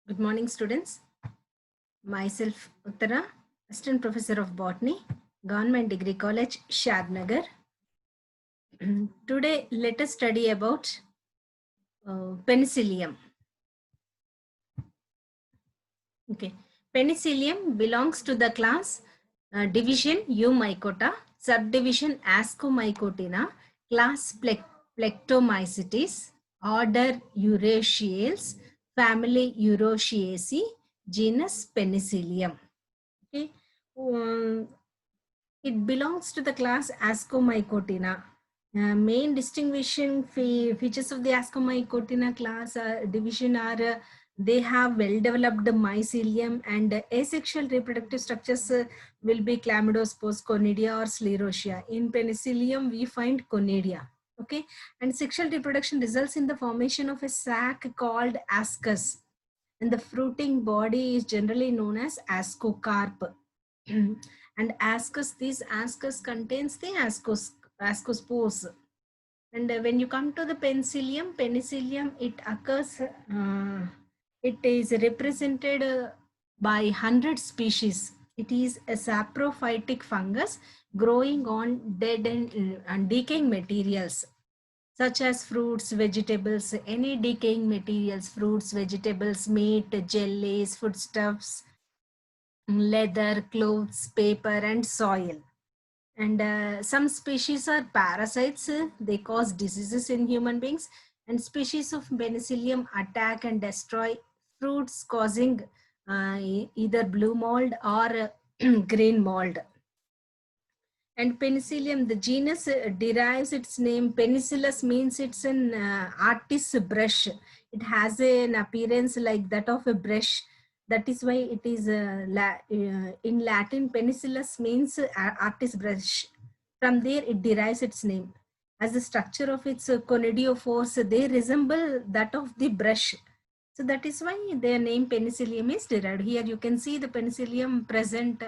Good morning, students. Myself, Uttara, Assistant Professor of Botany, Government Degree College, Shadnagar. Today, let us study about penicillium. Okay, penicillium belongs to the class division Eumycota, subdivision Ascomycotina, class Plectomycetes, order Uratiales, family Uratiaceae, genus Penicillium. Okay. Um, it belongs to the class Ascomycotina. Main distinguishing features of the Ascomycotina class division are they have well-developed mycelium and asexual reproductive structures will be chlamydospores, conidia or sclerotia. In penicillium, we find conidia. Okay, and sexual reproduction results in the formation of a sac called ascus, and the fruiting body is generally known as ascocarp. And this ascus contains the ascospores. And when you come to the penicillium, it occurs, it is represented by 100 species. It is a saprophytic fungus growing on dead and decaying materials such as fruits, vegetables, any decaying materials, fruits, vegetables, meat, jellies, foodstuffs, leather, clothes, paper, and soil. And some species are parasites, they cause diseases in human beings, and species of penicillium attack and destroy fruits, causing either blue mold or green mold. And penicillium, the genus derives its name. Penicillus means it's an artist's brush. It has an appearance like that of a brush. That is why it is in Latin, penicillus means artist's brush. From there, it derives its name. As the structure of its conidiophores, they resemble that of the brush. So that is why their name penicillium is derived. Here you can see the penicillium present.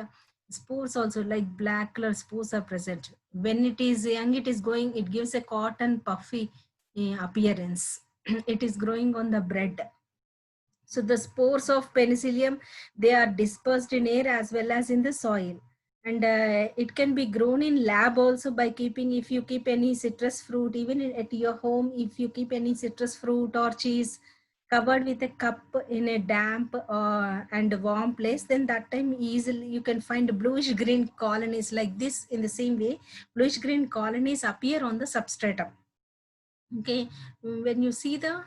Spores also, like black color spores are present. When it is young, it is going, it gives a cotton puffy appearance. It is growing on the bread. So the spores of penicillium, they are dispersed in air as well as in the soil. And it can be grown in lab also by keeping, if you keep any citrus fruit, even at your home, if you keep any citrus fruit or cheese covered with a cup in a damp and warm place, then that time easily you can find bluish green colonies like this. In the same way, bluish green colonies appear on the substratum. Okay, when you see the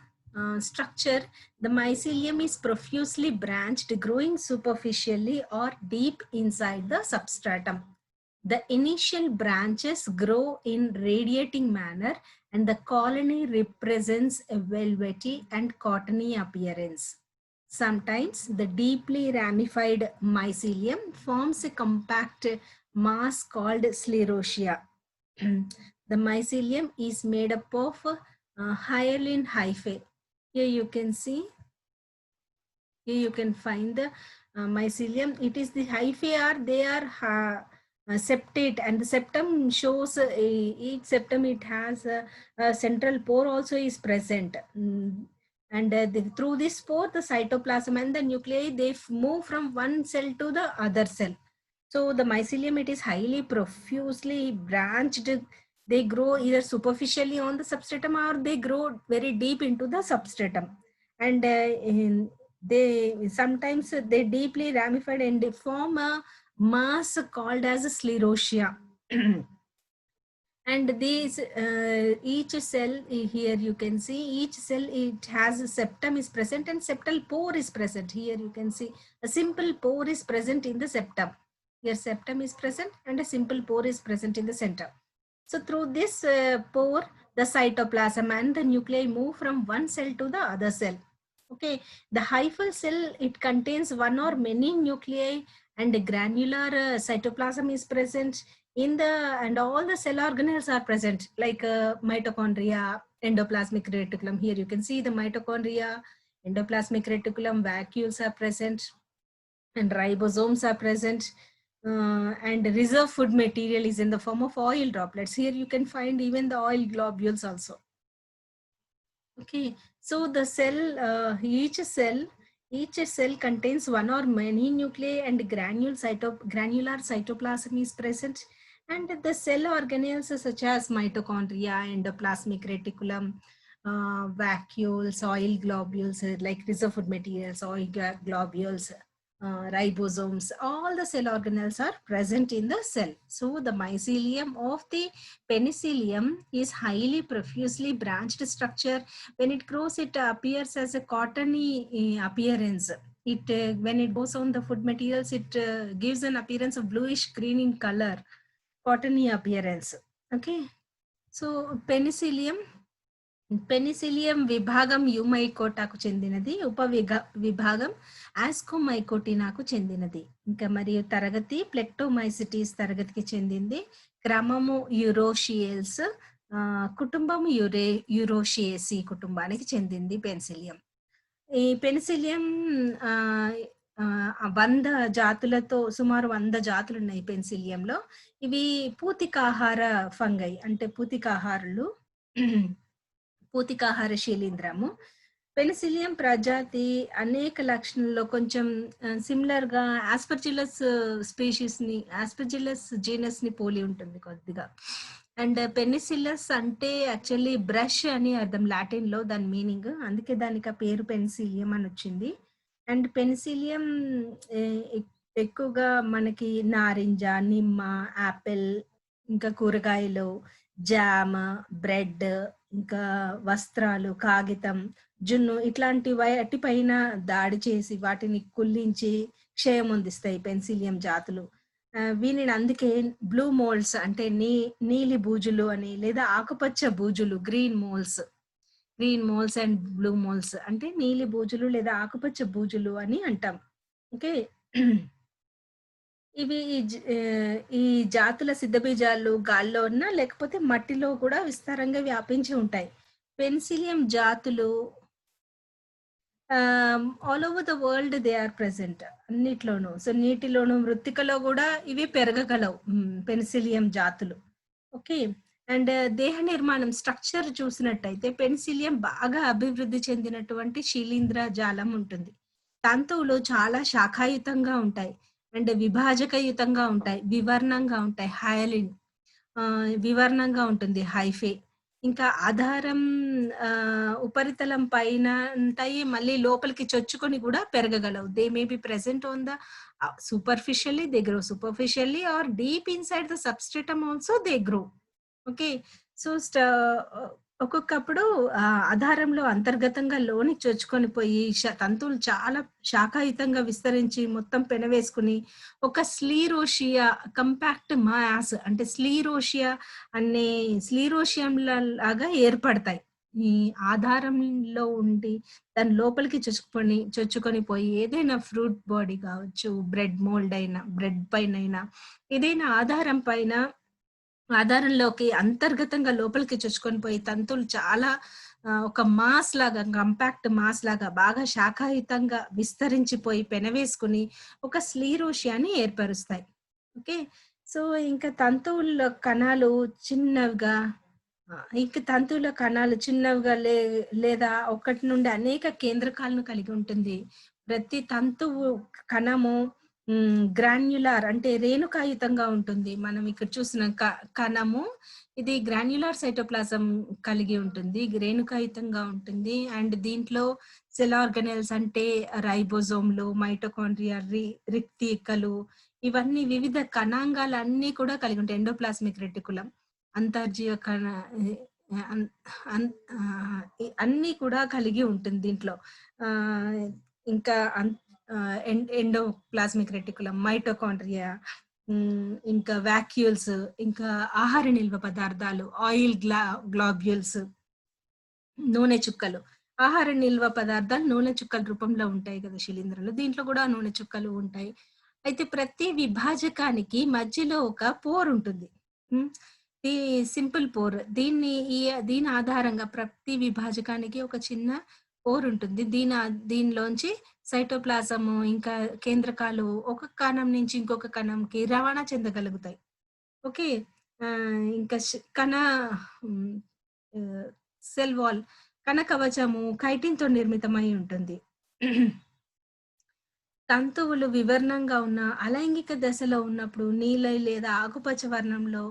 structure, the mycelium is profusely branched, growing superficially or deep inside the substratum. The initial branches grow in radiating manner, and the colony represents a velvety and cottony appearance. Sometimes the deeply ramified mycelium forms a compact mass called sclerotia. The mycelium is made up of hyaline hyphae. Here you can see, here you can find the mycelium. It is the hyphae are, they are septate, and the septum shows each septum, it has a central pore also is present. And through this pore, the cytoplasm and the nuclei, they move from one cell to the other cell. So the mycelium, it is highly profusely branched. They grow either superficially on the substratum or they grow very deep into the substratum. And they sometimes they deeply ramified and they form a mass called as a sclerotia. And these each cell, here you can see each cell, it has a septum is present and septal pore is present. Here you can see a simple pore is present in the septum. Here septum is present and a simple pore is present in the center. So through this pore, the cytoplasm and the nuclei move from one cell to the other cell. Okay, the hyphal cell, it contains one or many nuclei, and the granular cytoplasm is present in the, and all the cell organelles are present, like mitochondria, endoplasmic reticulum. Here you can see the mitochondria, endoplasmic reticulum, vacuoles are present, and ribosomes are present. And reserve food material is in the form of oil droplets. Here you can find even the oil globules also. Okay, so the cell, each cell Each cell contains one or many nuclei and granular cytoplasm is present. And the cell organelles such as mitochondria, endoplasmic reticulum, vacuoles, oil globules like reservoir materials, globules, ribosomes, all the cell organelles are present in the cell. So the mycelium of the penicillium is highly profusely branched structure. When it grows, it appears as a cottony appearance. It when it goes on the food materials, it gives an appearance of bluish green in color, cottony appearance. Okay, so penicillium విభాగం యుమైకోటాకు చెందినది. విభాగం ఆస్కోమైకోటినాకు చెందినది. ఇంకా మరియు తరగతి ప్లెక్టోమైసిటీస్ తరగతికి చెందింది. క్రమము యురోషియల్స్, కుటుంబం యురోషియేసి కుటుంబానికి చెందింది పెన్సిలియం. ఈ పెన్సిలియం 100 జాతులతో, సుమారు 100 జాతులు ఉన్నాయి పెన్సిలియంలో. ఇవి పూతికాహార ఫంగై, అంటే పూతికాహారులు, పూతికాహార శిలీంధ్రము. పెనిసిలియం ప్రజాతి అనేక లక్షణాల్లో కొంచెం సిమిలర్ గా ఆస్పర్జిల్లస్ స్పీషీస్ ని, ఆస్పర్జిల్లస్ జీనస్ ని పోలి ఉంటుంది కొద్దిగా. అండ్ పెనిసిల్లస్ అంటే యాక్చువల్లీ బ్రష్ అని అర్థం లాటిన్ లో దాని మీనింగ్, అందుకే దానికి ఆ పేరు పెనిసిలియం అని వచ్చింది. అండ్ పెనిసిలియం ఎక్కువగా మనకి నారింజ, నిమ్మ, యాపిల్, ఇంకా కూరగాయలు, జామ్, బ్రెడ్, ఇంకా వస్త్రాలు, కాగితం, జున్ను ఇట్లాంటి వాటిపైన దాడి చేసి వాటిని కుళ్ళించి క్షయం అందిస్తాయి పెన్సిలియం జాతులు. వీనిని అందుకే బ్లూ మోల్డ్స్ అంటే నీలి బూజులు అని, లేదా ఆకుపచ్చ బూజులు, green moulds and blue moulds అంటే నీలి బూజులు లేదా ఆకుపచ్చ బూజులు అని అంటాం. ఓకే. ఇవి ఈ జాతుల సిద్ధబీజాలు గాల్లో ఉన్న లేకపోతే మట్టిలో కూడా విస్తారంగా వ్యాపించి ఉంటాయి. పెన్సిలియం జాతులు all over the world they are present, అన్నిట్లోనూ. సో నీటిలోను, మృత్తికలో కూడా ఇవి పెరగగలవు పెన్సిలియం జాతులు. ఓకే. అండ్ దేహ నిర్మాణం స్ట్రక్చర్ చూసినట్టయితే పెన్సిలియం బాగా అభివృద్ధి చెందినటువంటి శిలీంధ్ర జాలం ఉంటుంది. తంతువులు చాలా శాఖాయుతంగా ఉంటాయి అండ్ విభాజకయుతంగా ఉంటాయి, వివర్ణంగా ఉంటాయి. హయలిన్ వివర్ణంగా ఉంటుంది, హైఫే. ఇంకా ఆధారం ఉపరితలం పైన ఉంటాయి, మళ్ళీ లోపలికి చొచ్చుకొని కూడా పెరగగలవు. They may be present on the superficially, they grow superficially, or deep inside the substratum also they grow. Okay. So ఒక్కొక్కప్పుడు ఆధారంలో అంతర్గతంగా లోనికి చొచ్చుకొని పోయి తంతువులు చాలా శాఖాయుతంగా విస్తరించి మొత్తం పెనవేసుకుని ఒక స్లీరోషియా కంపాక్ట్ మాస్ అంటే స్లీరోషియం లాగా ఏర్పడతాయి. ఈ ఆధారంలో ఉండి దాని లోపలికి చొచ్చుకొని పోయి ఏదైనా ఫ్రూట్ బాడీ కావచ్చు, బ్రెడ్ మోల్డ్ అయినా, బ్రెడ్ పైన ఏదైనా ఆధారంలోకి అంతర్గతంగా లోపలికి చొచ్చుకొని పోయి తంతువులు చాలా ఒక మాస్ లాగా, కంపాక్ట్ మాస్ లాగా బాగా శాఖాయుతంగా విస్తరించిపోయి పెనవేసుకుని ఒక స్లీరోషియాని ఏర్పరుస్తాయి. ఓకే. సో ఇంకా తంతువుల కణాలు చిన్నవిగా, లేదా ఒకటి నుండి అనేక కేంద్రకాలను కలిగి ఉంటుంది. ప్రతి తంతువు కణము గ్రాన్యులార్ అంటే రేణుకాయుతంగా ఉంటుంది. మనం ఇక్కడ చూసిన కణము ఇది గ్రాన్యులార్ సైటోప్లాజం కలిగి ఉంటుంది, రేణుకాయుతంగా ఉంటుంది. అండ్ దీంట్లో సెల్ ఆర్గనెల్స్ అంటే రైబోజోమ్లు, మైటోకాండ్రియా, రిక్తికలు, ఇవన్నీ వివిధ కణాంగాలన్నీ కూడా కలిగి ఉంటాయి. ఎండోప్లాస్మిక్ రెటికులం, అంతర్జీవ కణ అన్నీ కూడా కలిగి ఉంటుంది దీంట్లో. ఇంకా ఎండోప్లాస్మిక్ రెటికులం, మైటోకాండ్రియా, ఇంకా వాక్యూల్స్, ఇంకా ఆహార నిల్వ పదార్థాలు, ఆయిల్ గ్లోబ్యూల్స్, నూనె చుక్కలు. ఆహార నిల్వ పదార్థాలు నూనె చుక్కల రూపంలో ఉంటాయి కదా శిలీంధ్రాలు, దీంట్లో కూడా నూనె చుక్కలు ఉంటాయి. అయితే ప్రతి విభాజకానికి మధ్యలో ఒక పోర్ ఉంటుంది, సింపుల్ పోర్. దీని ఆధారంగా ప్రతి విభాజకానికి ఒక చిన్న పోర్ ఉంటుంది. దీనిలోంచి సైటోప్లాజము ఇంకా కేంద్రకాలు ఒక కణం నుంచి ఇంకొక కణంకి రవాణా చెందగలుగుతాయి. ఓకే. ఇంకా సెల్ వాల్, కణ కవచము కైటిన్ తో నిర్మితమై ఉంటుంది. తంతువులు వివర్ణంగా ఉన్న అలైంగిక దశలో ఉన్నప్పుడు నీలి లేదా ఆకుపచ్చ వర్ణంలో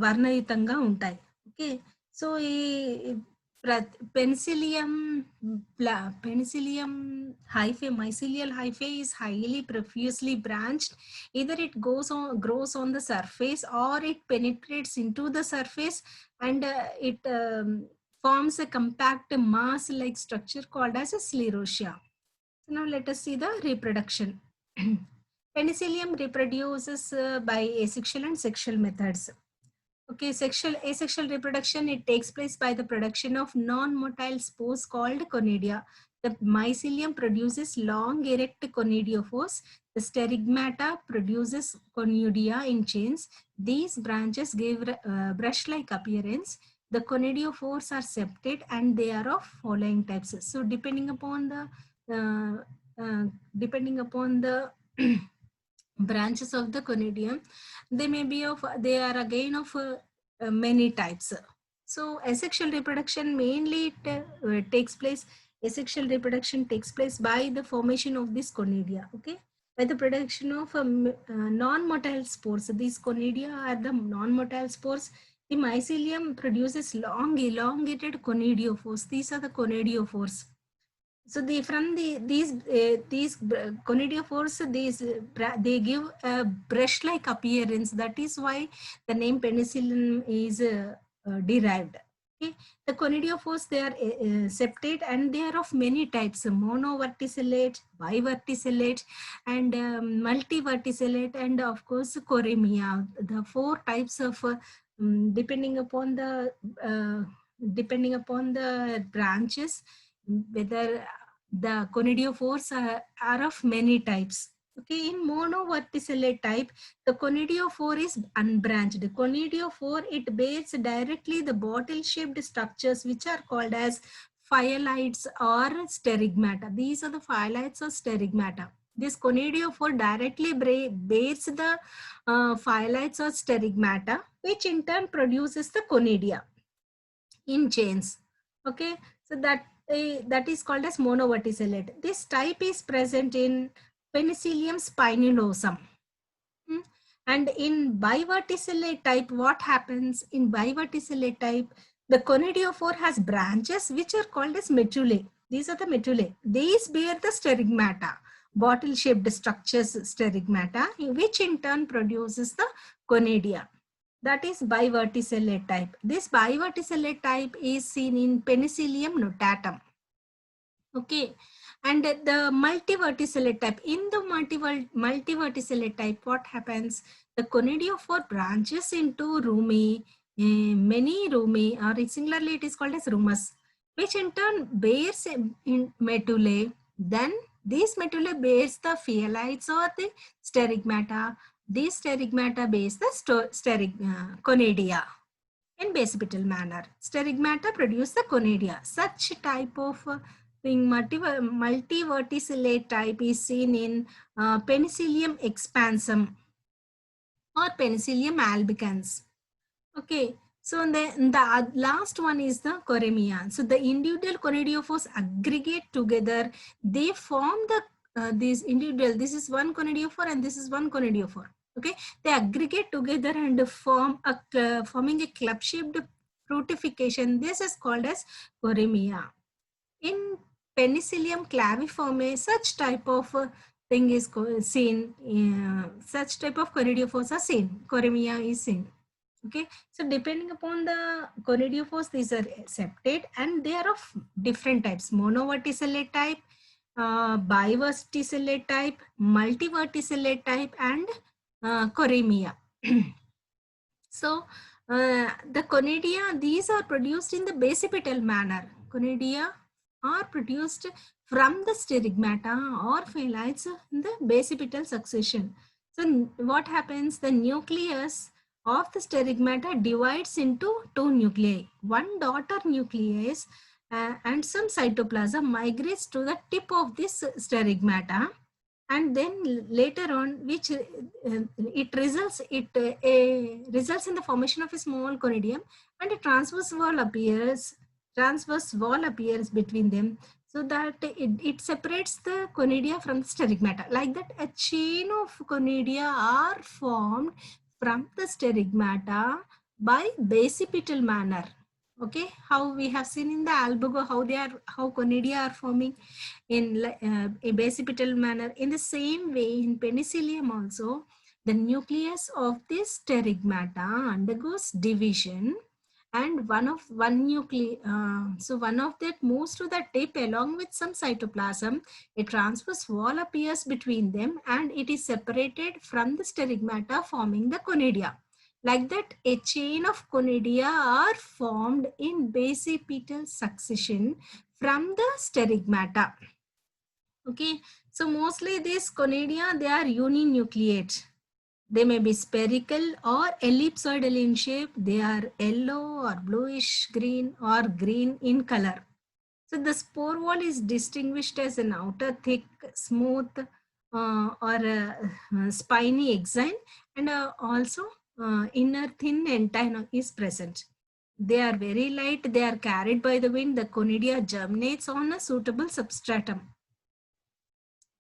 వర్ణయుతంగా ఉంటాయి. ఓకే. సో ఈ Penicillium Penicillium hyphae, mycelial hyphae is highly profusely branched. Either it grows on the surface or it penetrates into the surface, and it forms a compact mass-like structure called as a sclerotia. So now let us see the reproduction. Penicillium reproduces by asexual and sexual methods. Okay, asexual reproduction, it takes place by the production of non-motile spores called conidia. The mycelium produces long erect conidiophores. The sterigmata produces conidia in chains. These branches give brush-like appearance. The conidiophores are septate and they are of following types. So depending upon the branches of the conidium, they are again of many types. So asexual reproduction mainly asexual reproduction takes place by the formation of this conidia. Okay, by the production of non-motile spores. These conidia are the non-motile spores. The mycelium produces long elongated conidiophores. These are the conidiophores. So these conidiophores, they give a brush-like appearance. That is why the name penicillin is derived. Okay. The conidiophores, they are septate and they are of many types: monoverticillate, biverticillate, and multiverticillate, and of course coremia. The 4 types of depending upon the branches, whether the conidiophores are of many types. Okay, in monoverticillate type, the conidiophore is unbranched. The conidiophore, it bears directly the bottle-shaped structures which are called as phyalides or sterigmata. These are the phyalides or sterigmata. This conidiophore directly bears the phyalides or sterigmata, which in turn produces the conidia in chains. Okay, so that is called as monoverticillate. This type is present in Penicillium spinosum. And in biverticillate type, what happens? In biverticillate type, the conidiophore has branches which are called as medullae. These are the medullae. These bear the sterigmata, bottle-shaped structures, sterigmata, which in turn produces the conidia. That is biverticillate type. This biverticillate type is seen in Penicillium notatum. Okay, and the multiverticillate type. In the multiverticillate type, what happens? The conidiophore branches into rumi, many rumi, or singularly it is called as rumus, which in turn bears in medullae. Then these medullae bears the phyalides or the sterigmata. These sterigmata bears the conidia in basipetal manner. Sterigmata produce the conidia. Such type of multiverticillate type is seen in Penicillium expansum or Penicillium albicans. Okay, so the last one is the coremia. So the individual conidiophores aggregate together. They form the these individual. This is one conidiophore and this is one conidiophore. Okay, they aggregate together and forming a club-shaped fructification. This is called as coremia. In Penicillium claviforme, such type of thing is seen. Such type of conidiophores are seen. Coremia is seen. Okay, so depending upon the conidiophores, these are septate and they are of different types: monoverticillate type, biverticillate type, multiverticillate type, and coremia. So the conidia, these are produced in the basipetal manner. Conidia are produced from the sterigmata or phyalides in the basipetal succession. So what happens? The nucleus of the sterigmata divides into 2 nuclei. One daughter nucleus and some cytoplasm migrates to the tip of this sterigmata, and then later on, which it results in the formation of a small conidium, and a transverse wall appears transverse wall appears between them, so that it separates the conidia from the sterigmata. Like that, a chain of conidia are formed from the sterigmata by basipetal manner. Okay, how we have seen in the albugo, how conidia are forming in a basipetal manner. In the same way, in penicillium also, the nucleus of this sterigmata undergoes division, and one of that moves to the tip along with some cytoplasm. A transverse wall appears between them, and it is separated from the sterigmata, forming the conidia. Like that, a chain of conidia are formed in basipetal succession from the sterigmata. Okay, so mostly these conidia, they are uninucleate. They may be spherical or ellipsoidal in shape. They are yellow or bluish green or green in color. So the spore wall is distinguished as an outer thick, smooth or spiny exine, and also inner thin antennum is present. They are very light. They are carried by the wind. The conidia germinates on a suitable substratum.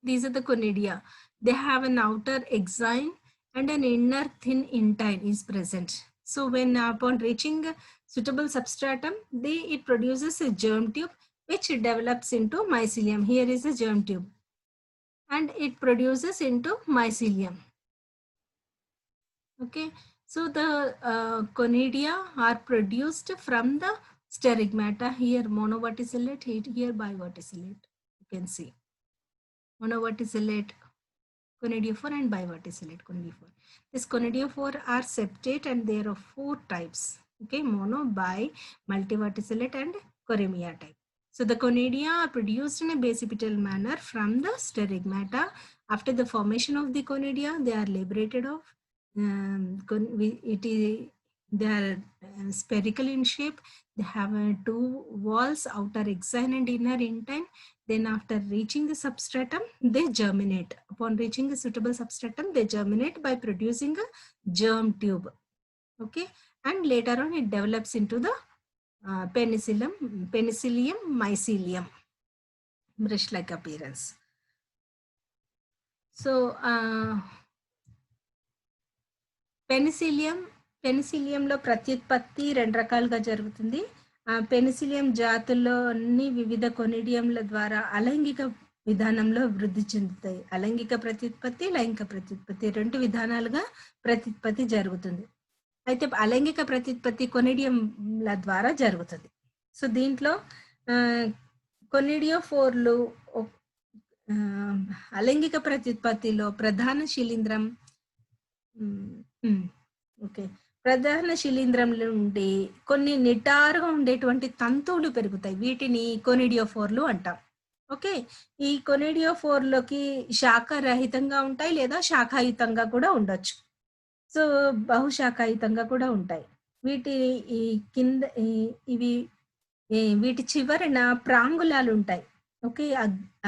These are the conidia. They have an outer exine and an inner thin intine is present. So when upon reaching a suitable substratum, it produces a germ tube which develops into mycelium. Here is a germ tube, and it produces into mycelium. Okay, so the conidia are produced from the sterigmata. Here monoverticillate, here biverticillate. You can see monoverticillate conidiophore and biverticillate conidiophore. This conidiophore are septate, and there are 4 types. Okay, mono, bi, multiverticillate, and coremia type. So the conidia are produced in a basipetal manner from the sterigmata. After the formation of the conidia, they are liberated of. They are spherical in shape. They have 2 walls, outer exine and inner intine. Then after reaching the substratum, they germinate. Upon reaching a suitable substratum, they germinate by producing a germ tube. Okay, and later on it develops into the penicillium mycelium, brush-like appearance. So పెనిసిలియంలో ప్రత్యుత్పత్తి 2 రకాలుగా జరుగుతుంది. Penicillium జాతుల్లో అన్ని వివిధ కొనిడియంల ద్వారా అలైంగిక విధానంలో వృద్ధి చెందుతాయి. అలైంగిక ప్రత్యుత్పత్తి, లైంగిక ప్రత్యుత్పత్తి 2 విధానాలుగా ప్రత్యుత్పత్తి జరుగుతుంది. అయితే అలైంగిక ప్రత్యుత్పత్తి కొనిడియంల ద్వారా జరుగుతుంది. సో దీంట్లో కొనిడియోఫోర్లు అలైంగిక ప్రత్యుత్పత్తిలో ప్రధాన శిలీంధ్రం ఓకే, ప్రధాన శిలీంధ్రం నుండి కొన్ని నిటారుగా ఉండేటువంటి తంతువులు పెరుగుతాయి. వీటిని కొనిడియోఫోర్లు అంటాం. ఓకే, ఈ కొనిడియోఫోర్లోకి శాఖారహితంగా ఉంటాయి లేదా శాఖాయుతంగా కూడా ఉండొచ్చు. సో బహుశాఖాయుతంగా కూడా ఉంటాయి. వీటి ఈ కింద వీటి చివరన ప్రాంగులాలు ఉంటాయి. ఓకే,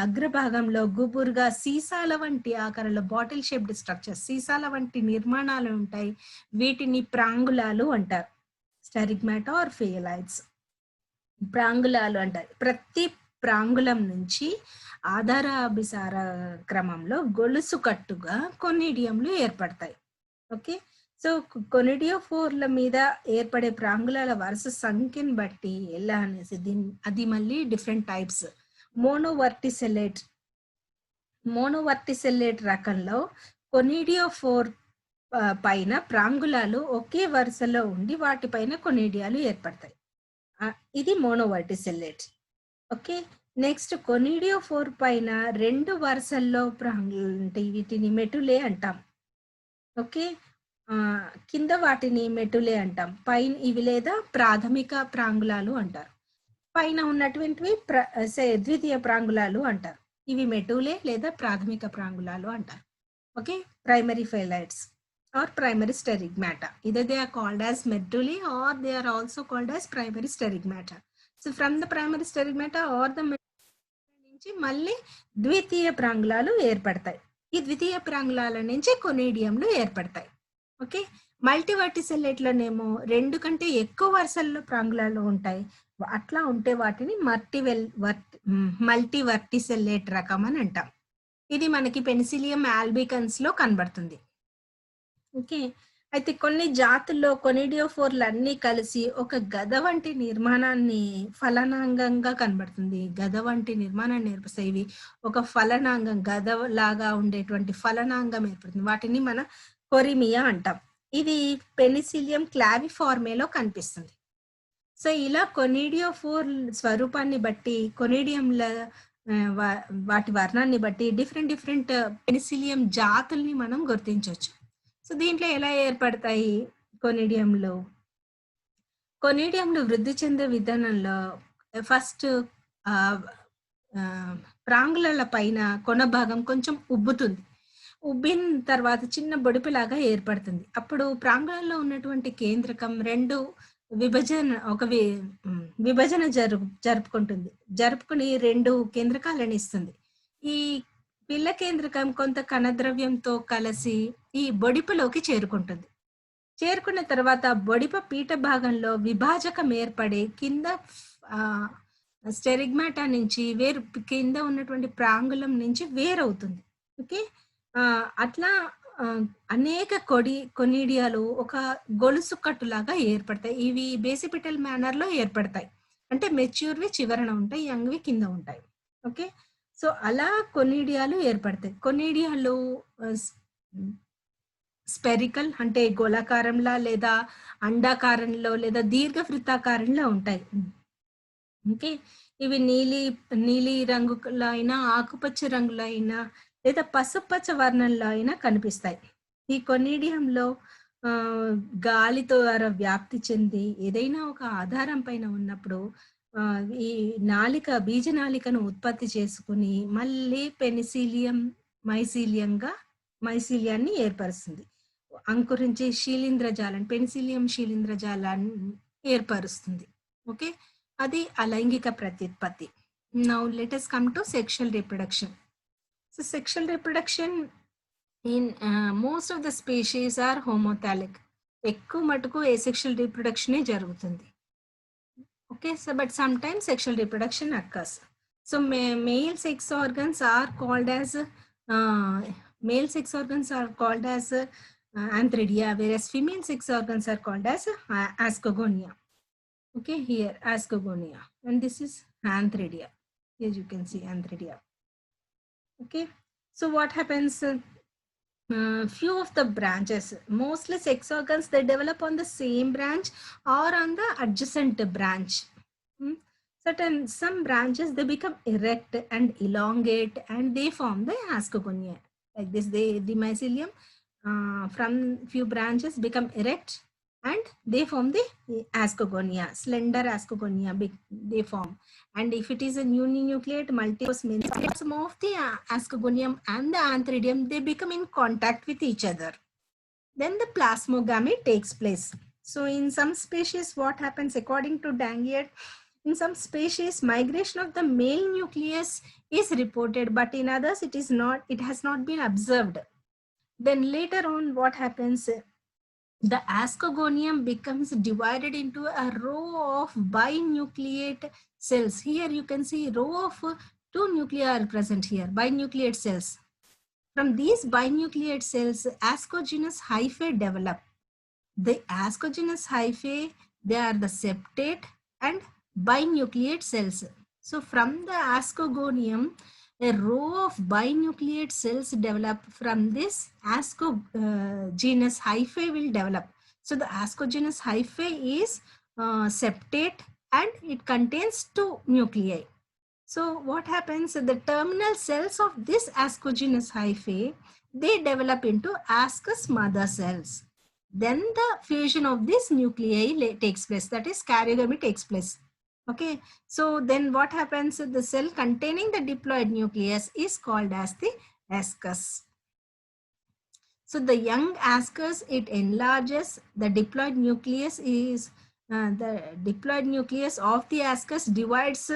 అగ్రభాగంలో గుబురుగా సీసాల వంటి ఆకారంలో బాటిల్ షేప్డ్ స్ట్రక్చర్, సీసాల వంటి నిర్మాణాలు ఉంటాయి. వీటిని ప్రాంగులాలు అంటారు. స్టెరిగ్మాటా ఆర్ ఫియలైడ్స్ ప్రాంగులాలు అంటారు. ప్రతి ప్రాంగులం నుంచి ఆధారాభిసార క్రమంలో గొలుసు కట్టుగా కొనిడియంలు ఏర్పడతాయి. ఓకే, సో కొనిడియోఫోర్ల మీద ఏర్పడే ప్రాంగులాల వరుస సంఖ్యను బట్టి ఎలా అనేసి అది మళ్ళీ డిఫరెంట్ టైప్స్. మోనోవర్టిసెల్లేట్ రకంలో కొనిడియోఫోర్ పైన ప్రాంగులాలు ఒకే వరుసలో ఉండి వాటిపైన కొనిడియాలు ఏర్పడతాయి. ఇది మోనోవర్టిసెల్లేట్. ఓకే, నెక్స్ట్ కొనిడియోఫోర్ పైన 2 వరుసల్లో ప్రాంగులు ఉంటాయి. వీటిని మెటులే అంటాం. ఓకే, కింద వాటిని మెటులే అంటాం. పైన ఇవి లేదా ప్రాథమిక ప్రాంగులాలు అంటారు. పైన ఉన్నటువంటివి ద్వితీయ ప్రాంగులాలు అంటారు. ఇవి మెటులే లేదా ప్రాథమిక ప్రాంగులాలు అంటారు. Okay, primary phialides or primary sterigmata. Either they are called as medullae or they are also called as primary sterigmata. So from the primary sterigmata or the నుంచి మళ్ళీ ద్వితీయ ప్రాంగులాలు ఏర్పడతాయి. ఈ ద్వితీయ ప్రాంగులాల నుంచి కొనిడియంలు ఏర్పడతాయి. ఓకే, మల్టీవర్టిసెల్లేట్లోనేమో 2 కంటే ఎక్కువ వరుసల్లో ప్రాంగులాలు ఉంటాయి. అట్లా ఉంటే వాటిని మల్టీ వర్టిసెల్లేట్ రకం అని అంటాం. ఇది మనకి పెనిసిలియం ఆల్బికన్స్ లో కనబడుతుంది. ఓకే. అయితే కొన్ని జాతుల్లో కొనిడియోఫోర్లు అన్నీ కలిసి ఒక గద వంటి నిర్మాణాన్ని ఫలనాంగంగా కనబడుతుంది. గద వంటి నిర్మాణాన్ని ఏర్పరుస్తాయి. ఇవి ఒక ఫలనాంగం గద లాగా ఉండేటువంటి ఫలనాంగం ఏర్పడుతుంది. వాటిని మనం కొరిమియా అంటాం. ఇది పెనిసిలియం క్లావిఫార్మేలో కనిపిస్తుంది. సో ఇలా కొనిడియోఫోర్ స్వరూపాన్ని బట్టి కొనిడియంల వాటి వర్ణాన్ని బట్టి డిఫరెంట్ పెనిసిలియం జాతుల్ని మనం గుర్తించవచ్చు. సో దీంట్లో ఎలా ఏర్పడతాయి కొనిడియంలో? కొనిడియంలు వృద్ధి చెందే విధానంలో ఫస్ట్ ప్రాంగుల పైన కొన భాగం కొంచెం ఉబ్బుతుంది. ఉబ్బిన తర్వాత చిన్న బొడిపిలాగా ఏర్పడుతుంది. అప్పుడు ప్రాంగులలో ఉన్నటువంటి కేంద్రకం రెండు విభజన జరుపుకుంటుంది. జరుపుకుని రెండు కేంద్రకాలను ఇస్తుంది. ఈ పిల్ల కేంద్రకం కొంత కణద్రవ్యంతో కలిసి ఈ బొడిపలోకి చేరుకుంటుంది. చేరుకున్న తర్వాత బొడిప పీఠ భాగంలో విభాజకం ఏర్పడి కింద స్టెరిగ్మాటా నుంచి కింద ఉన్నటువంటి ప్రాంగులం నుంచి వేరవుతుంది. ఓకే. అట్లా అనేక కొనిడియాలు ఒక గొలుసు కట్టులాగా ఏర్పడతాయి. ఇవి బేసిపిటల్ మేనర్ లో ఏర్పడతాయి. అంటే మెచ్యూర్వి చివరన ఉంటాయి, యంగ్వి కింద ఉంటాయి. ఓకే. సో అలా కొనిడియాలు ఏర్పడతాయి. కొనిడియాలు స్పెరికల్ అంటే గోళాకారంలో లేదా అండాకారంలో లేదా దీర్ఘవృత్తాకారంలో ఉంటాయి. ఓకే. ఇవి నీలి రంగులో అయినా ఆకుపచ్చ రంగులో అయినా లేదా పసుపచ్చ వర్ణంలో అయినా కనిపిస్తాయి. ఈ కొనిడియంలో గాలి ద్వారా వ్యాప్తి చెంది ఏదైనా ఒక ఆధారం పైన ఉన్నప్పుడు ఈ బీజనాళికను ఉత్పత్తి చేసుకుని మళ్ళీ పెనిసిలియం మైసీలియాన్ని ఏర్పరుస్తుంది. అంకురించి పెనిసిలియం శీలింద్రజాలాన్ని ఏర్పరుస్తుంది. ఓకే. అది అలైంగిక ప్రత్యుత్పత్తి. Now let us come to sexual reproduction. So sexual reproduction in most of the species are homothallic. ఎక్కువ మటుకు asexual reproduction జరుగుతుంది. Okay, so but sometimes sexual reproduction occurs. So male sex organs are called as antheridia, whereas female sex organs are called as ascogonia. Okay, here ascogonia, and this is antheridia. Here you can see antheridia. Okay, so what happens? Few of the branches, mostly sex organs, they develop on the same branch or on the adjacent branch. Some branches, they become erect and elongate and they form the ascogonia. Like this, the mycelium from few branches become erect and they form the ascogonia, slender ascogonia they form. And if it is a uninucleate multiple means some of the ascogonium and the antheridium, they become in contact with each other. Then the plasmogamy takes place. So in some species, what happens according to Dangier, in some species migration of the male nucleus is reported, but in others it has not been observed. Then later on what happens, the ascogonium becomes divided into a row of binucleate cells. Here you can see row of 2 nuclei are present here, binucleate cells. From these binucleate cells, ascogenous hyphae develop. The ascogenous hyphae, they are the septate and binucleate cells. So from the ascogonium, a row of binucleate cells develop. From this ascogenous hyphae will develop. So the ascogenous hyphae is septate and it contains 2 nuclei. So what happens, the terminal cells of this ascogenous hyphae, they develop into ascus mother cells. Then the fusion of this nuclei takes place, that is karyogamy takes place. Okay, so then what happens, the cell containing the diploid nucleus is called as the ascus. So the young ascus, it enlarges. The diploid nucleus of the ascus divides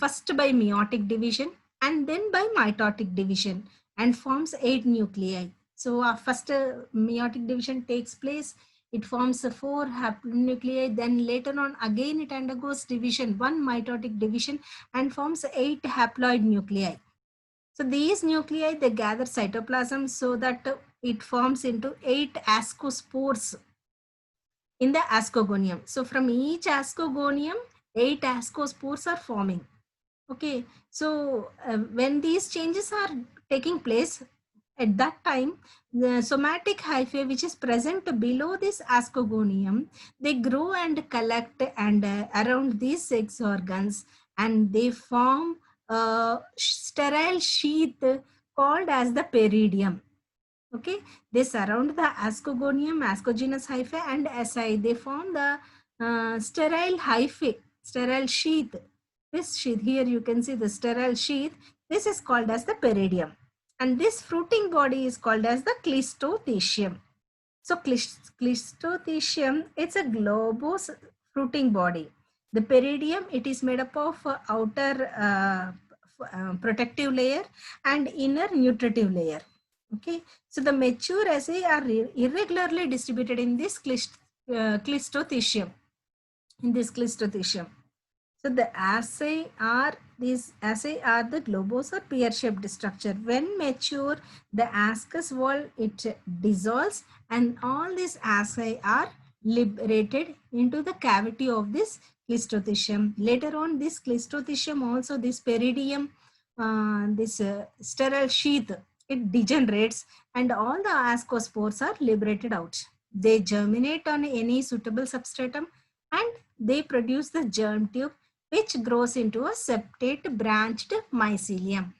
first by meiotic division and then by mitotic division and forms 8 nuclei. So first meiotic division takes place it forms 4 haplonuclei. Then later on again it undergoes division, 1 mitotic division, and forms 8 haploid nuclei. So these nuclei, they gather cytoplasm so that it forms into 8 ascospores in the ascogonium. So from each ascogonium, 8 ascospores are forming. Okay, so when these changes are taking place, at that time, the somatic hyphae, which is present below this ascogonium, they grow and collect and around these 6 organs, and they form a sterile sheath called as the peridium. Okay, they surround the ascogonium, ascogenous hyphae, and SI. They form the sterile hyphae, sterile sheath. This sheath here, you can see the sterile sheath. This is called as the peridium, and this fruiting body is called as the cleistothecium. So cleistothecium, it's a globose fruiting body. The peridium, it is made up of outer protective layer and inner nutritive layer. Okay, so the mature assay are irregularly distributed in this cleistothecium. In this cleistothecium. So the these assay are the globose or pear-shaped structure. When mature, the ascus wall, it dissolves, and all these assay are liberated into the cavity of this cleistothecium. Later on, this cleistothecium, also this peridium, this sterile sheath, it degenerates, and all the ascospores are liberated out. They germinate on any suitable substratum, and they produce the germ tube, which grows into a septate branched mycelium.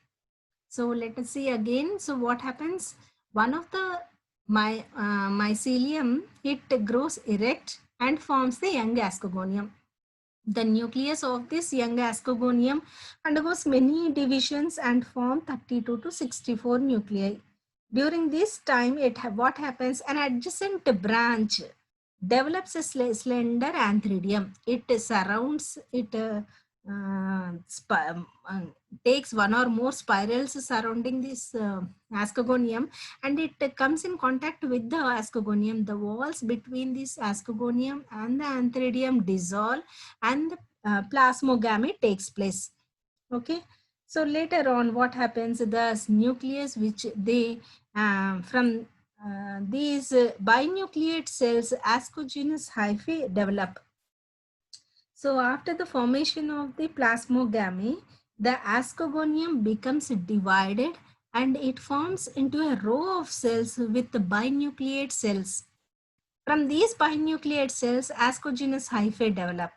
So let us see again. So what happens? One of the mycelium, it grows erect and forms the young ascogonium. The nucleus of this young ascogonium undergoes many divisions and form 32 to 64 nuclei. During this time, what happens? An adjacent branch develops a slender antheridium. It surrounds it. Uh, Takes one or more spirals surrounding this ascogonium, and it comes in contact with the ascogonium. The walls between this ascogonium and the antheridium dissolve, and the plasmogamy takes place. Okay, so later on what happens, the nucleus which they from these binucleate cells, ascogenous hyphae develop. So after the formation of the plasmogamy, the ascogonium becomes divided and it forms into a row of cells with the binucleate cells. From these binucleate cells, ascogenous hyphae develop.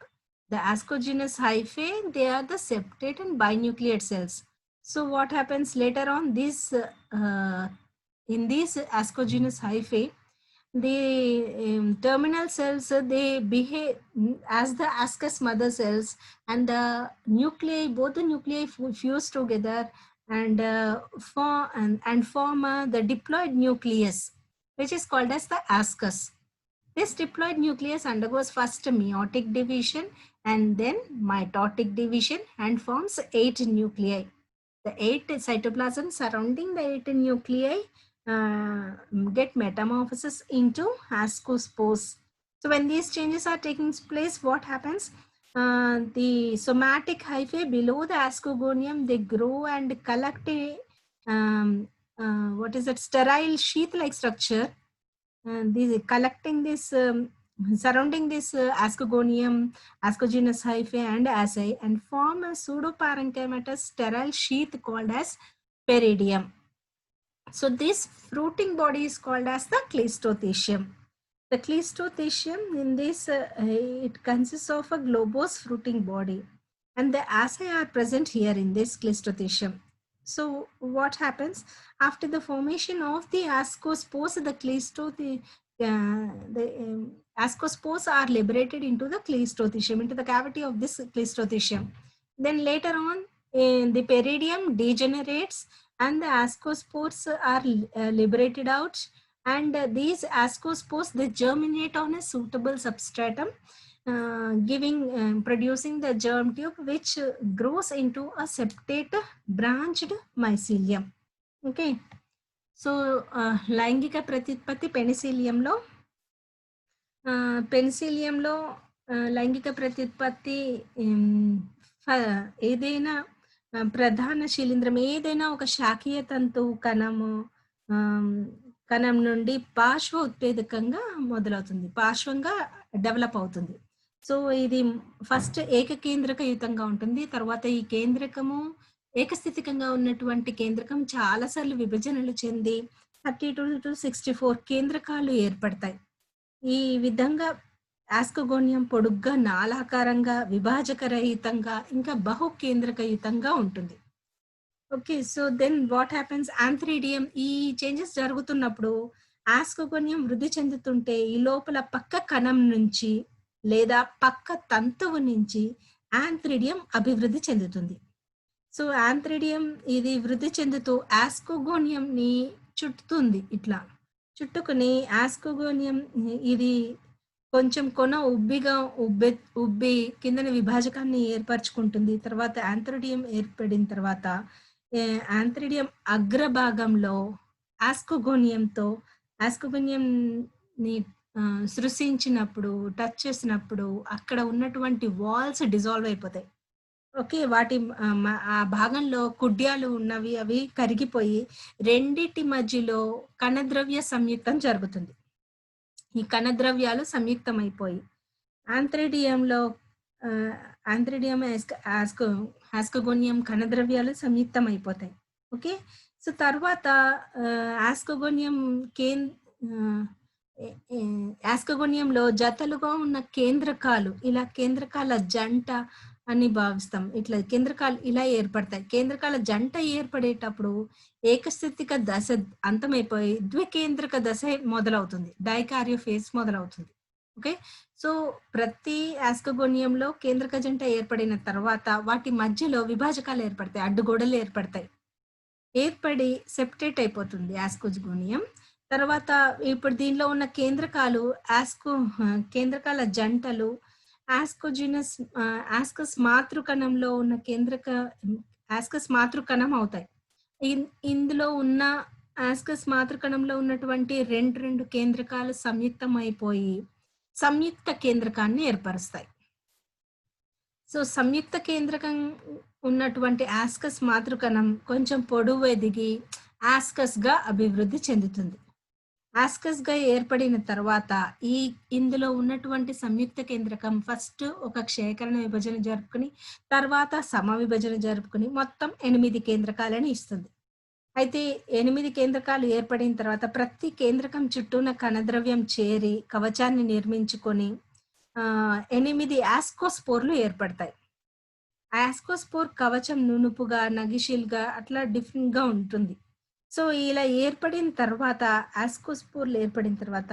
The ascogenous hyphae, they are the septate and binucleate cells. So what happens later on, in these ascogenous hyphae, the terminal cells, they behave as the ascus mother cells, and the nuclei, both the nuclei fuse together and form the diploid nucleus, which is called as the ascus. This diploid nucleus undergoes first meiotic division and then mitotic division and forms 8 nuclei. The 8 cytoplasm surrounding the 8 nuclei get metamorphosis into ascospores. So when these changes are taking place, what happens? The somatic hyphae below the ascogonium, they grow and collect a sterile sheath-like structure. These collecting this surrounding this ascogonium, ascogenous hyphae, and asci, and form a pseudoparenchymatous sterile sheath called as peridium. So this fruiting body is called as the cleistothecium. The cleistothecium, in this, it consists of a globose fruiting body, and the asci are present here in this cleistothecium. So what happens after the formation of the ascospores? The ascospores are liberated into the cleistothecium, into the cavity of this cleistothecium. Then later on, the peridium degenerates and the ascospores are liberated out, and these ascospores, they germinate on a suitable substratum, producing the germ tube, which grows into a septate branched mycelium. Okay, so లైంగిక ప్రత్యుత్పత్తి పెనిసిలియంలో పెన్సిలియంలో లైంగిక ప్రత్యుత్పత్తి హ్మ్, ఫ ఏదైనా ప్రధాన శిలీంధ్రం ఏదైనా ఒక శాఖీయ తంతువు కణము ఆహ్, కణం నుండి పార్శ్వ ఉత్పేదకంగా మొదలవుతుంది. పార్శ్వంగా డెవలప్ అవుతుంది. సో, ఇది ఫస్ట్ ఏకకేంద్రకయుతంగా ఉంటుంది. తర్వాత ఈ కేంద్రకము ఏకస్థితికంగా ఉన్నటువంటి కేంద్రకం చాలా సార్లు విభజనలు చెంది 32-64 కేంద్రకాలు ఏర్పడతాయి. ఈ విధంగా యాస్కోగోనియం పొడుగ్గా, నాళాకారంగా, విభాజకరహితంగా, ఇంకా బహుకేంద్రకయుతంగా ఉంటుంది. Okay. So, then what happens antheridium ఈ చేంజెస్ జరుగుతున్నప్పుడు యాస్కోగోనియం వృద్ధి చెందుతుంటే, ఈ లోపల పక్క కణం నుంచి లేదా పక్క తంతువు నుంచి ఆంథ్రిడియం అభివృద్ధి చెందుతుంది. సో, ఆంథ్రిడియం ఇది వృద్ధి చెందుతూ యాస్కోగోనియంని చుట్టుతుంది ఇట్లా. చుట్టుకొని యాస్కోగోనియం ఇది కొంచెం కొన ఉబ్బి కిందన విభాజకాన్ని ఏర్పరచుకుంటుంది. తర్వాత ఆంథ్రిడియం ఏర్పడిన తర్వాత ఆంథ్రిడియం అగ్రభాగంలో యాస్కోగోనియంతో యాస్కోగోనియంని సృశించినప్పుడు, టచ్ చేసినప్పుడు అక్కడ ఉన్నటువంటి వాల్స్ డిసాల్వ్ అయిపోతాయి. ఓకే. వాటి ఆ భాగంలో కుడ్యాలు ఉన్నవి అవి కరిగిపోయి రెండిటి మధ్యలో కణద్రవ్య సంయుక్తం జరుగుతుంది. ఈ కణద్రవ్యాలు సంయుక్తమైపోయి ఆంథ్రిడియంలో ఆహ్, ఆంథ్రిడియం యాస్కోగోనియం కణద్రవ్యాలు సంయుక్తమైపోతాయి. ఓకే. సో, తర్వాత యాస్కోగోనియం ఆహ్, ఎ ఎ యాస్కోగోనియంలో జతలుగా ఉన్న కేంద్రకాలు, ఇలా కేంద్రకాల జంట అని భావిస్తాం. ఇట్లా కేంద్రకాలు ఇలా ఏర్పడతాయి. కేంద్రకాల జంట ఏర్పడేటప్పుడు ఏకస్థితిక దశ అంతమైపోయి ద్వికేంద్రక దశ మొదలవుతుంది. డైకారియో ఫేజ్ మొదలవుతుంది. ఓకే. సో, ప్రతి యాస్కోగోనియంలో కేంద్రక జంట ఏర్పడిన తర్వాత వాటి మధ్యలో విభాజకాలు ఏర్పడతాయి. అడ్డుగోడలు ఏర్పడతాయి. ఏర్పడి సెప్టేట్ అయిపోతుంది యాస్కోజగోనియం. తర్వాత ఇప్పుడు దీనిలో ఉన్న కేంద్రకాలు కేంద్రకాల జంటలు యాస్కస్ మాతృకణంలో ఉన్న యాస్కస్ మాతృకణం అవుతాయి. ఇందులో ఉన్న యాస్కస్ మాతృకణంలో ఉన్నటువంటి 2 కేంద్రకాలు సంయుక్తమైపోయి సంయుక్త కేంద్రకాన్ని ఏర్పరుస్తాయి. సో, సంయుక్త కేంద్రకం ఉన్నటువంటి యాస్కస్ మాతృకణం కొంచెం పొడవు ఎదిగి యాస్కస్‌గా అభివృద్ధి చెందుతుంది. యాస్కస్‌గా ఏర్పడిన తర్వాత ఇందులో ఉన్నటువంటి సంయుక్త కేంద్రకం ఫస్ట్ ఒక క్షేకరణ విభజన జరుపుకొని, తర్వాత సమవిభజన జరుపుకొని మొత్తం 8 కేంద్రకాలను ఇస్తుంది. అయితే 8 కేంద్రకాలు ఏర్పడిన తర్వాత ప్రతి కేంద్రకం చుట్టూన కణద్రవ్యం చేరి కవచాన్ని నిర్మించుకొని 8 యాస్కోస్పోర్లు ఏర్పడతాయి. యాస్కోస్పోర్ కవచం నునుపుగా, నగిషీల్‌గా అట్లా డిఫరెంట్‌గా ఉంటుంది. సో, ఇలా ఏర్పడిన తర్వాత యాస్కోస్పోర్లు ఏర్పడిన తర్వాత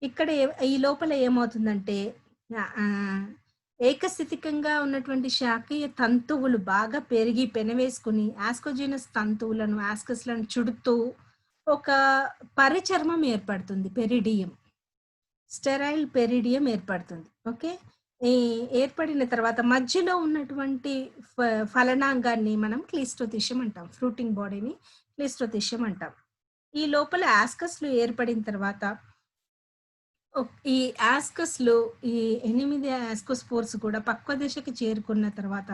ఇక్కడ ఈ లోపల ఏమవుతుందంటే ఆహ్, ఏకస్థితికంగా ఉన్నటువంటి శాఖీయ తంతువులు బాగా పెరిగి పెనవేసుకొని యాస్కోజినస్ తంతువులను, యాస్కస్‌లను చుడుతూ ఒక పరిచర్మం ఏర్పడుతుంది. పెరిడియం. స్టెరైల్ పెరిడియం ఏర్పడుతుంది. ఓకే. ఈ ఏర్పడిన తర్వాత మధ్యలో ఉన్నటువంటి ఫలనాంగాన్ని మనం క్లీస్టోథీషియం అంటాం. ఫ్రూటింగ్ బాడీని క్లీస్టోథీషియం అంటాం. ఈ లోపల యాస్కస్‌లు ఏర్పడిన తర్వాత ఈ యాస్కస్‌లు ఈ 8 యాస్కోస్పోర్స్ కూడా పక్వ దశకి చేరుకున్న తర్వాత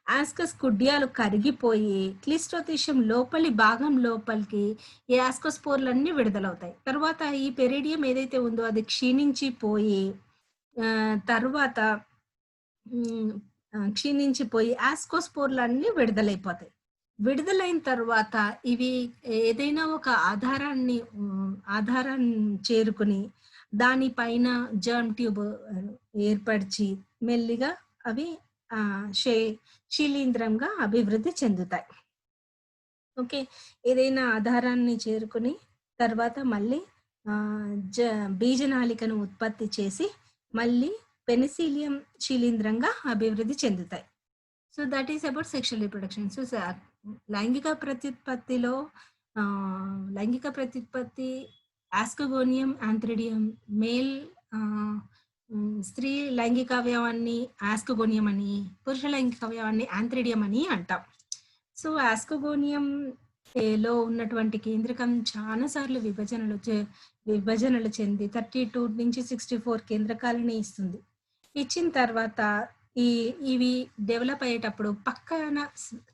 యాస్కస్ కుడ్యాలు కరిగిపోయి క్లిస్టోథీషియం లోపలి భాగం లోపలికి ఈ యాస్కోస్పోర్లన్నీ విడుదలవుతాయి. తర్వాత ఈ పెరిడియం ఏదైతే ఉందో అది క్షీణించిపోయి తరువాత క్షీణించిపోయి యాస్కోస్పోర్లన్నీ విడుదలైపోతాయి. విడుదలైన తర్వాత ఇవి ఏదైనా ఒక ఆధారాన్ని చేరుకుని దానిపైన జర్మ్ ట్యూబ్ ఏర్పరిచి మెల్లిగా అవి శిలీంధ్రంగా అభివృద్ధి చెందుతాయి. ఓకే. ఏదైనా ఆధారాన్ని చేరుకుని తర్వాత మళ్ళీ బీజనాళికను ఉత్పత్తి చేసి మళ్ళీ పెనిసిలియం శిలీంధ్రంగా అభివృద్ధి చెందుతాయి. So, that is about sexual reproduction. So, లైంగిక ప్రత్యుత్పత్తి యాస్కోగోనియం, ఆంథ్రిడియం మేల్ స్త్రీ లైంగిక అవయవాన్ని యాస్కోగోనియం అని, పురుష లైంగిక అవయవాన్ని ఆంథ్రిడియం అని అంటాం. సో, యాస్కోగోనియం లో ఉన్నటువంటి కేంద్రకం చాలా సార్లు విభజనలు చెంది 32 నుంచి 64 కేంద్రకాలని ఇస్తుంది. ఇచ్చిన తర్వాత ఈ ఇవి డెవలప్ అయ్యేటప్పుడు పక్కన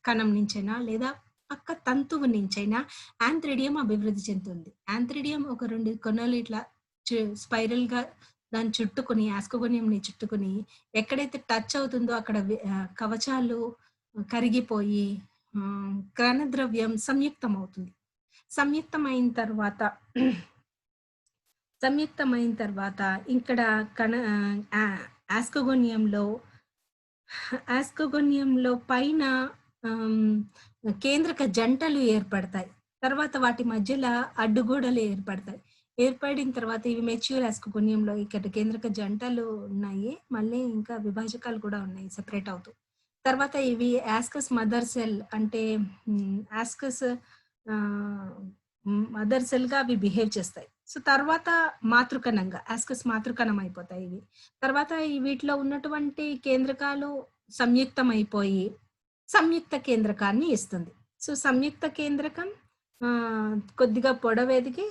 కణం నుంచైనా లేదా పక్క తంతువు నుంచైనా యాంథ్రిడియం అభివృద్ధి చెందుతుంది. యాంథ్రిడియం ఒక 2 కొనలు ఇట్లా స్పైరల్‌గా దాన్ని చుట్టుకొని ఆస్కోగోనియంని చుట్టుకొని ఎక్కడైతే టచ్ అవుతుందో అక్కడ కవచాలు కరిగిపోయి కణద్రవ్యం సంయుక్తమవుతుంది. సంయుక్తమైన తర్వాత ఇక్కడ ఆస్కోగోనియంలో పైన కేంద్రక జంటలు ఏర్పడతాయి. తర్వాత వాటి మధ్యలో అడ్డుగోడలు ఏర్పడతాయి. ఏర్పడిన తర్వాత ఇవి మెచ్యూర్ ఆస్కోగోనియంలో ఇక్కడ కేంద్రక జంటలు ఉన్నాయి. మళ్ళీ ఇంకా విభాజకాలు కూడా ఉన్నాయి సెపరేట్ అవుతూ. తర్వాత ఇవి యాస్కస్ మదర్ సెల్ అంటే యాస్కస్ మదర్ సెల్‌గా అవి బిహేవ్ చేస్తాయి. సో తర్వాత మాతృకణంగా యాస్కస్ మాతృకణం అయిపోతాయి ఇవి. తర్వాత వీటిలో ఉన్నటువంటి కేంద్రకాలు సంయుక్తమైపోయి సంయుక్త కేంద్రకాన్ని ఇస్తుంది. సో సంయుక్త కేంద్రకం కొద్దిగా పొడవెదిగి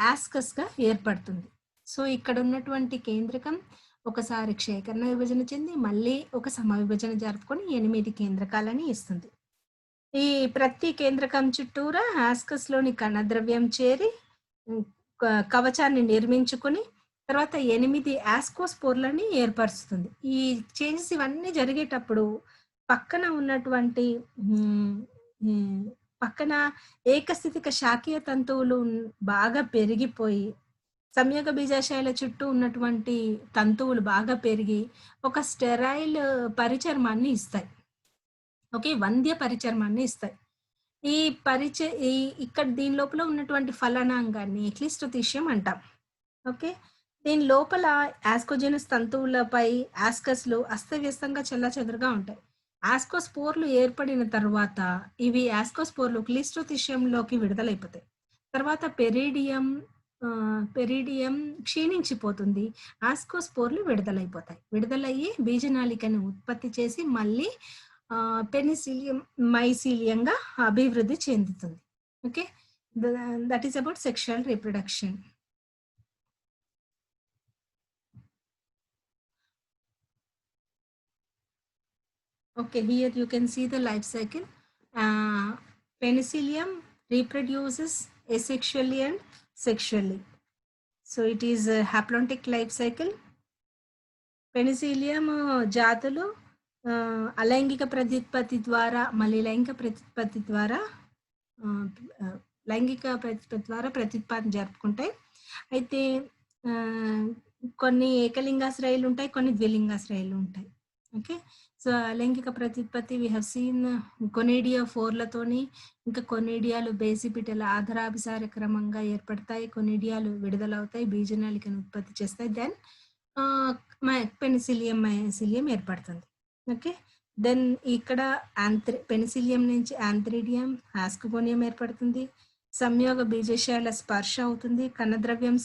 యాస్కస్‌గా ఏర్పడుతుంది. సో ఇక్కడ ఉన్నటువంటి కేంద్రకం ఒకసారి క్షేకరణ విభజన చెంది మళ్ళీ ఒక సమవిభజన జరుపుకొని 8 కేంద్రకాలని ఇస్తుంది. ఈ ప్రతి కేంద్రకం చుట్టూరా యాస్కస్‌లోని కణద్రవ్యం చేరి కవచాన్ని నిర్మించుకొని తర్వాత 8 యాస్కోస్పోర్లని ఏర్పరుస్తుంది. ఈ చేంజెస్ ఇవన్నీ జరిగేటప్పుడు పక్కన ఉన్నటువంటి పక్కన ఏకస్థితిక శాఖీయ తంతువులు బాగా పెరిగిపోయి సంయోగ బీజాశయాల చుట్టూ ఉన్నటువంటి తంతువులు బాగా పెరిగి ఒక స్టెరైల్ పరిచర్మాన్ని ఇస్తాయి. ఓకే, వంద్య పరిచర్మాన్ని ఇస్తాయి. ఇక్కడ దీని లోపల ఉన్నటువంటి ఫలనాంగాన్ని ఎక్లిస్టోథీషియం అంటాం. ఓకే, దీని లోపల యాస్కోజెనస్ తంతువులపై యాస్కస్లు అస్తవ్యస్తంగా చెల్లాచెదురుగా ఉంటాయి. యాస్కోస్పోర్లు ఏర్పడిన తర్వాత ఇవి యాస్కోస్పోర్లు క్లిస్టోథీషియంలోకి విడుదలైపోతాయి. తర్వాత పెరిడియం క్షీణించిపోతుంది. ఆస్కోస్పోర్లు విడుదలైపోతాయి. విడుదలయ్యి బీజనాళికను ఉత్పత్తి చేసి మళ్ళీ పెనిసిలియం మైసీలియంగా అభివృద్ధి చెందుతుంది. Okay, that is about sexual reproduction. Okay, here you can see the life cycle. Penicillium reproduces asexually and sexually. So it is a haplontic life cycle. Penicillium జాతులు అలైంగిక ప్రత్యుత్పత్తి ద్వారా మళ్ళీ లైంగిక ప్రత్యుత్పత్తి ద్వారా ప్రత్యుత్పత్తి జరుపుకుంటాయి. అయితే కొన్ని ఏకలింగాశ్రయాలు ఉంటాయి, కొన్ని ద్విలింగాశ్రయాలు ఉంటాయి. ఓకే, సో లైంగిక ప్రత్యుత్పత్తి వి హ్యావ్ సీన్ కొనేడియా 4లతోని, ఇంకా కొనేడియాలు బేసిపిటల ఆధారాభిసార క్రమంగా ఏర్పడతాయి. కొనేడియాలు విడుదలవుతాయి, బీజనాళికను ఉత్పత్తి చేస్తాయి. దెన్ పెనిసిలియం ఏర్పడుతుంది. ఓకే, దెన్ ఇక్కడ పెనిసిలియం నుంచి యాంథ్రిడియం ఆస్కోగోనియం ఏర్పడుతుంది. సంయోగ బీజాశయాల స్పర్శ అవుతుంది, కణద్రవ్యం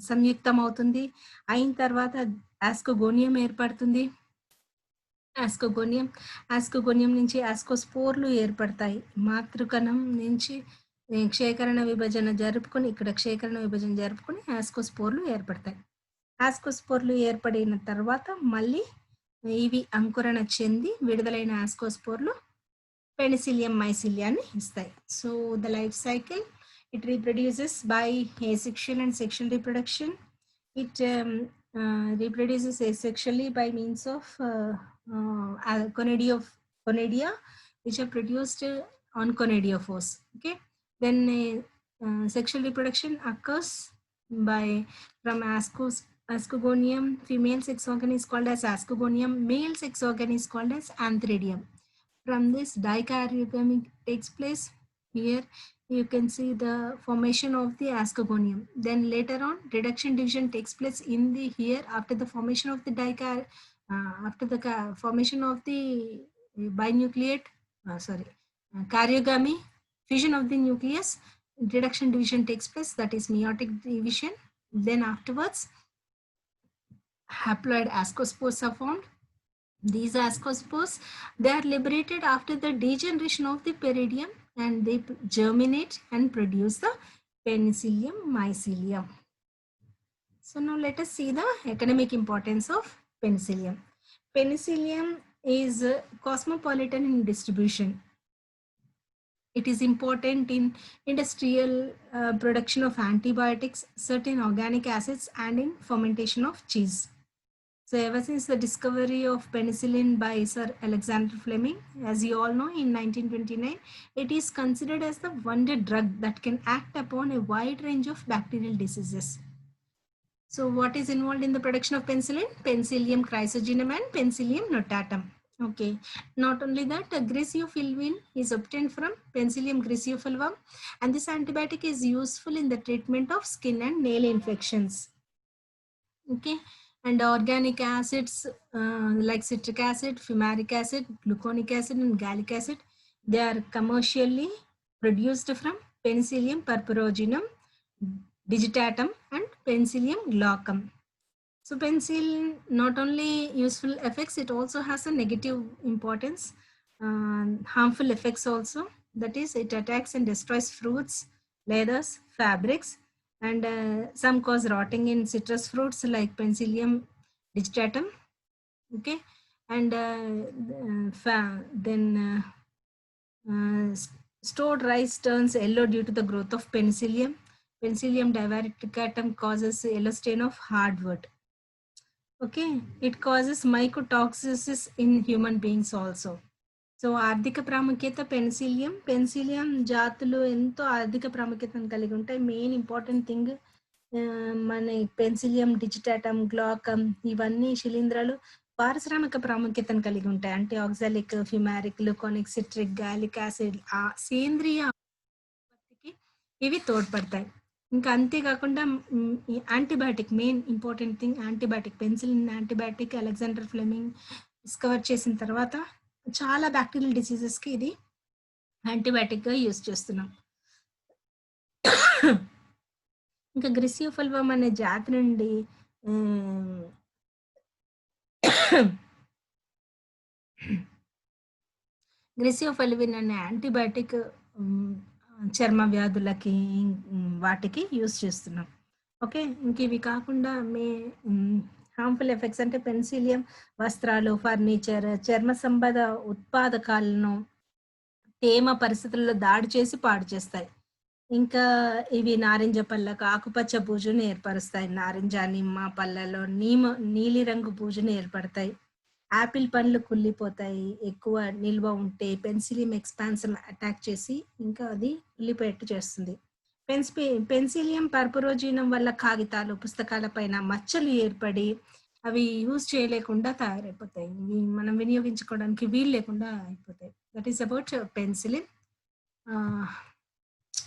సంయుక్తం అవుతుంది. అయిన తర్వాత ఆస్కోగోనియం ఏర్పడుతుంది. ఆస్కోగోనియం నుంచి ఆస్కోస్పోర్లు ఏర్పడతాయి. మాతృకణం నుంచి క్షేకరణ విభజన జరుపుకొని ఆస్కోస్పోర్లు ఏర్పడతాయి. ఆస్కోస్పోర్లు ఏర్పడిన తర్వాత మళ్ళీ ఇవి అంకురణ చెంది విడుదలైన ఆస్కోస్పోర్లు పెనిసిలియం మైసిలియాన్ని ఇస్తాయి. So the life cycle, it reproduces by asexual and sexual reproduction. It reproduces asexually by means of conadia which are produced on conadiophores. Okay, then sexual reproduction occurs from ascogonium. Female sex organ is called as ascogonium, male sex organ is called as antheridium. From this dichoriogamy takes place. Here you can see the formation of the ascogonium. Then later on reduction division takes place in the here after the formation of the formation of the binucleate karyogamy, fusion of the nucleus, reduction division takes place, that is meiotic division. Then afterwards haploid ascospores are formed. These ascospores, they are liberated after the degeneration of the peridium and they germinate and produce the Penicillium mycelium. So now let us see the economic importance of Penicillium. Penicillium is cosmopolitan in distribution. It is important in industrial production of antibiotics, certain organic acids, and in fermentation of cheese. So ever since the discovery of penicillin by Sir Alexander Fleming, as you all know, in 1929, it is considered as the wonder drug that can act upon a wide range of bacterial diseases. So what is involved in the production of penicillin? Penicillium chrysogenum and Penicillium notatum. Okay, not only that, griseofulvin is obtained from Penicillium griseofulvum, and this antibiotic is useful in the treatment of skin and nail infections. Okay, and organic acids like citric acid, fumaric acid, gluconic acid, and gallic acid, they are commercially produced from Penicillium purpurogenum, digitatum, and Penicillium glaucum. So penicillin not only useful effects, it also has a negative importance, harmful effects also. That is, it attacks and destroys fruits, leathers, fabrics, and some cause rotting in citrus fruits like Penicillium digitatum. Okay, and then stored rice turns yellow due to the growth of Penicillium. Penicillium divaricatum causes yellow stain of hardwood. Okay, it causes mycotoxicity in human beings also. So ఆర్థిక ప్రాముఖ్యత Penicillium జాతులు ఎంతో ఆర్థిక ప్రాముఖ్యతను కలిగి ఉంటాయి. Main important thing మన Penicillium digitatum glaucum ఇవన్నీ శిలీంధ్రాలు పారిశ్రామిక ప్రాముఖ్యతను కలిగి ఉంటాయి. అంటే oxalic, fumaric, gluconic, citric, gallic acid ఆ సేంద్రియ ఉత్పత్తికి ఇవి తోడ్పడతాయి. ఇంకా అంతేకాకుండా ఈ antibiotic main important thing antibiotic penicillin antibiotic Alexander Fleming discover చేసిన తర్వాత చాలా బ్యాక్టీరియల్ డిసీజెస్కి ఇది యాంటీబయాటిక్గా యూజ్ చేస్తున్నాం. ఇంకా గ్రిసియోఫల్వం అనే జాతి నుండి గ్రిసియోఫల్విన్ అనే యాంటీబయాటిక్ చర్మ వ్యాధులకి వాటికి యూజ్ చేస్తున్నాం. ఓకే, ఇంక ఇవి కాకుండా హార్మ్ఫుల్ ఎఫెక్ట్స్ అంటే పెన్సిలియం వస్త్రాలు, ఫర్నిచర్, చర్మ సంబంధ ఉత్పాదకాలను తేమ పరిస్థితుల్లో దాడి చేసి పాడు చేస్తాయి. ఇంకా ఇవి నారింజ పళ్ళకు ఆకుపచ్చ బూజును ఏర్పరుస్తాయి. నారింజ, నిమ్మ పళ్ళలో నీలిరంగు బూజును ఏర్పడతాయి. యాపిల్ పండ్లు కుళ్ళిపోతాయి ఎక్కువ నిల్వ ఉంటే. పెన్సిలియం ఎక్స్పాన్షన్ అటాక్ చేసి ఇంకా అది కుళ్ళిపోయేట్టు చేస్తుంది. పెన్సిలియం పర్పురోజినం వల్ల కాగితాలు, పుస్తకాల పైన మచ్చలు ఏర్పడి అవి యూజ్ చేయలేకుండా తయారైపోతాయి. ఇవి మనం వినియోగించుకోవడానికి వీలు లేకుండా అయిపోతాయి. That is about penicillin.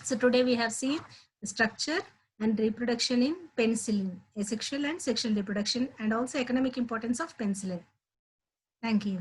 So today we have seen the structure and reproduction in penicillin, asexual and sexual reproduction, and also economic importance of penicillin. Thank you.